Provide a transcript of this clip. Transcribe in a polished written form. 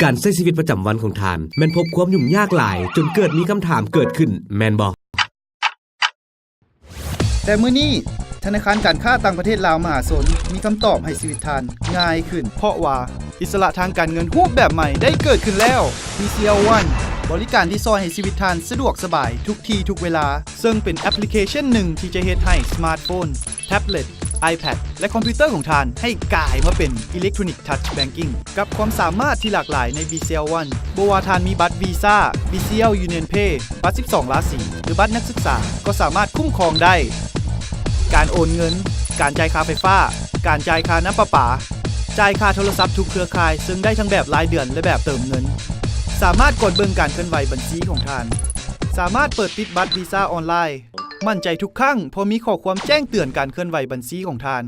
การใช้ชีวิตประจำวันของท่านแม่นพบความยุ่งยากหลายจนเกิดมีคำถามเกิดขึ้นแม่นบ่แต่มื้อนี้ธนาคารการค้าต่างประเทศลาวมหาชนมีคำตอบให้ชีวิตท่านง่ายขึ้นเพราะว่าอิสระทางการเงินรูปแบบใหม่ได้เกิดขึ้นแล้ว BCL One บริการที่ซอยให้ชีวิตท่านสะดวกสบายทุกที่ทุกเวลาซึ่งเป็นแอปพลิเคชันหนึ่งที่จะเฮ็ดให้สมาร์ทโฟนแท็บเล็ต iPad และคอมพิวเตอร์ของท่านให้กลายมาเป็น Electronic Touch Banking กับความสามารถที่หลากหลายใน BCL One บ่ว่าท่านมีบัตร Visa BCL Union Pay บัตร 12 ราศีหรือบัตรนักศึกษาก็สามารถคุ้มครองได้การโอนเงินการจ่ายค่าไฟฟ้าการจ่ายค่าน้ำประปาจ่ายค่าโทรศัพท์ทุกเครือข่ายซึ่งได้ทั้งแบบรายเดือนและแบบเติมเงินสามารถกดเบิ่งการเคลื่อนไหวบัญชีของท่านสามารถเปิดปิดบัตรวีซ่าออนไลน์มั่นใจทุกครั้งเพราะมีข้อความแจ้งเตือนการเคลื่อนไหวบัญชีของท่าน